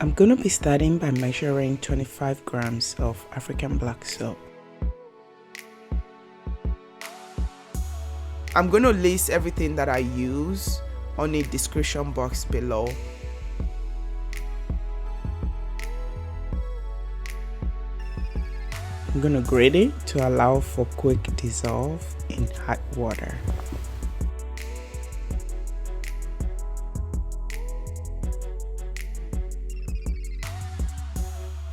I'm going to be starting by measuring 25 grams of African black soap. I'm going to list everything that I use on the description box below. I'm going to grate it to allow for quick dissolve in hot water.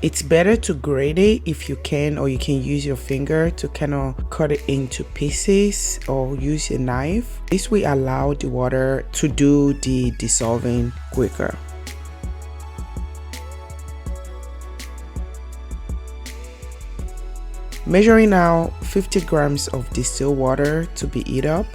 It's better to grate it if you can, or you can use your finger to kind of cut it into pieces or use a knife. This will allow the water to do the dissolving quicker. Measuring now 50 grams of distilled water to be heated up.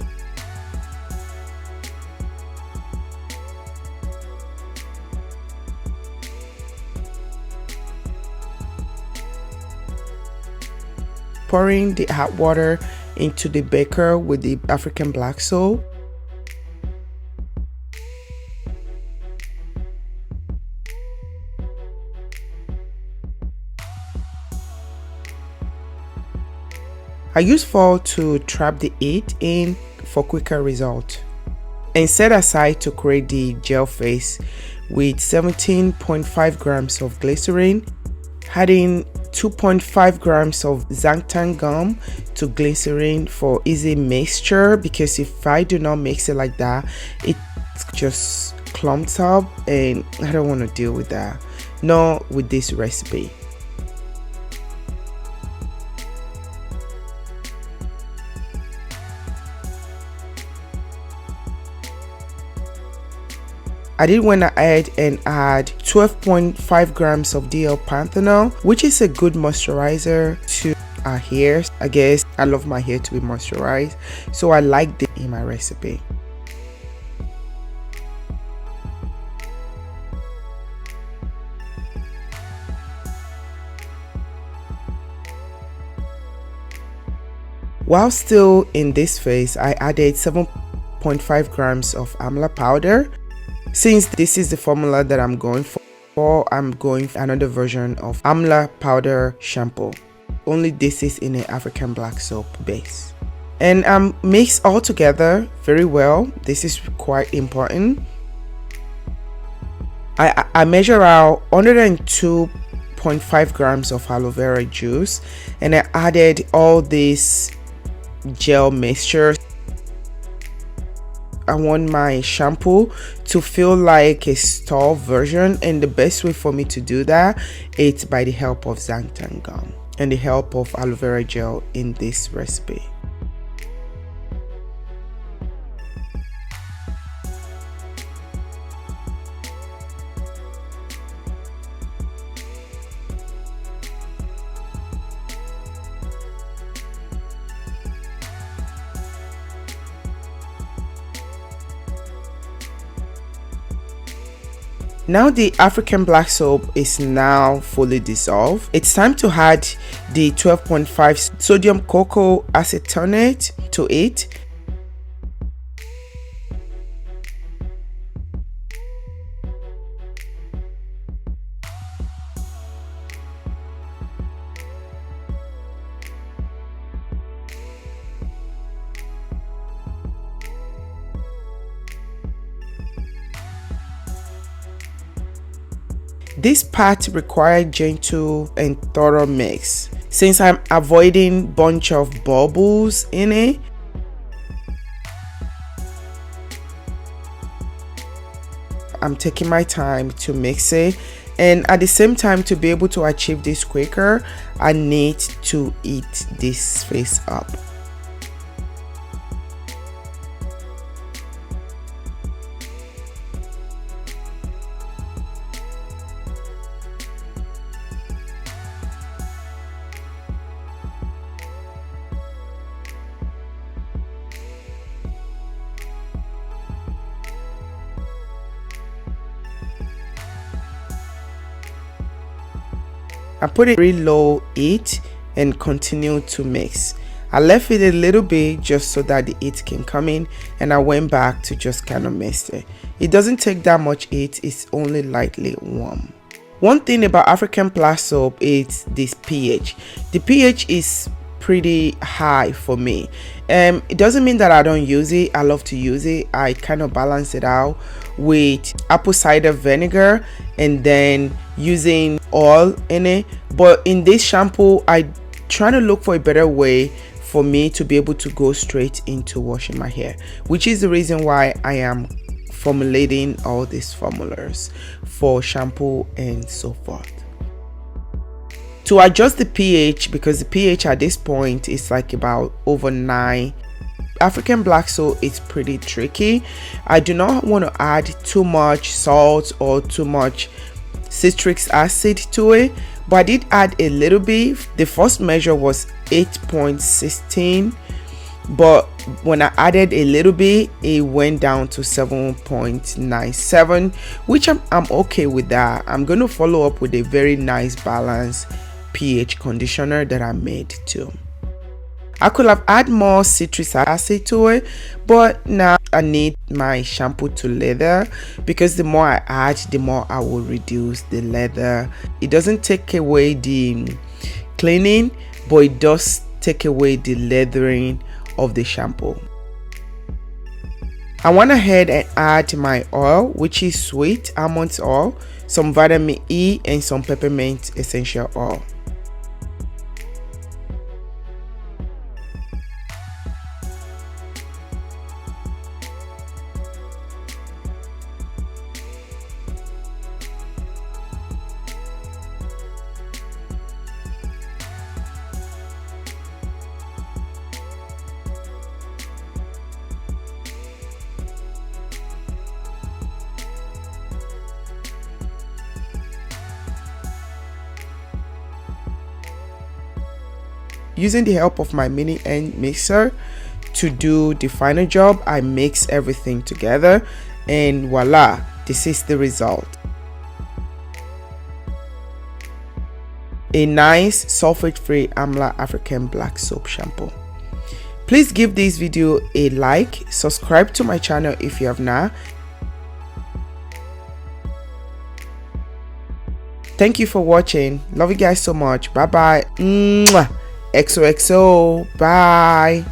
Pouring the hot water into the beaker with the African black soap. I use foil to trap the heat in for quicker result. And set aside to create the gel face with 17.5 grams of glycerin, adding 2.5 grams of xanthan gum to glycerin for easy mixture, because if I do not mix it like that, it just clumps up and I don't want to deal with that. Not with this recipe. I did went ahead and add 12.5 grams of DL panthenol, which is a good moisturizer to our hair. I guess I love my hair to be moisturized, so I like this in my recipe. While still in this phase, I added 7.5 grams of Amla powder. Since this is the formula that I'm going for, I'm going for another version of Amla powder shampoo. Only this is in an African black soap base. And mix all together very well. This is quite important. I measure out 102.5 grams of aloe vera juice, and I added all this gel mixture. I want my shampoo to feel like a store version, and the best way for me to do that is by the help of xanthan gum and the help of aloe vera gel in this recipe. Now the African black soap is now fully dissolved. It's time to add the 12.5 sodium cocoa acetonate to it. This part requires gentle and thorough mix. Since I'm avoiding bunch of bubbles in it, I'm taking my time to mix it, and at the same time, to be able to achieve this quicker, I need to heat this face up. I put it very low heat and continue to mix. I left it a little bit just so that the heat can come in, and I went back to just kind of mix it. It doesn't take that much heat, it's only lightly warm. One thing about African black soap is this pH. The pH is pretty high for me. It doesn't mean that I don't use it. I love to use it. I kind of balance it out with apple cider vinegar and then using oil in it. But in this shampoo, I try to look for a better way for me to be able to go straight into washing my hair, which is the reason why I am formulating all these formulas for shampoo and so forth. To adjust the pH, because the pH at this point is like about over 9, African black soap is pretty tricky. I do not want to add too much salt or too much citric acid to it, but I did add a little bit. The first measure was 8.16, but when I added a little bit, it went down to 7.97, which I'm okay with that. I'm going to follow up with a very nice balanced pH conditioner that I made too. I could have added more citric acid to it, but now I need my shampoo to lather, because the more I add, the more I will reduce the lather. It doesn't take away the cleaning, but it does take away the lathering of the shampoo. I went ahead and add my oil, which is sweet almond oil, some vitamin E, and some peppermint essential oil. Using the help of my mini end mixer to do the final job, I mix everything together and voila, this is the result. A nice sulfate-free Amla African black soap shampoo. Please give this video a like, subscribe to my channel if you have not. Thank you for watching. Love you guys so much. Bye bye. Mwah. XOXO. Bye.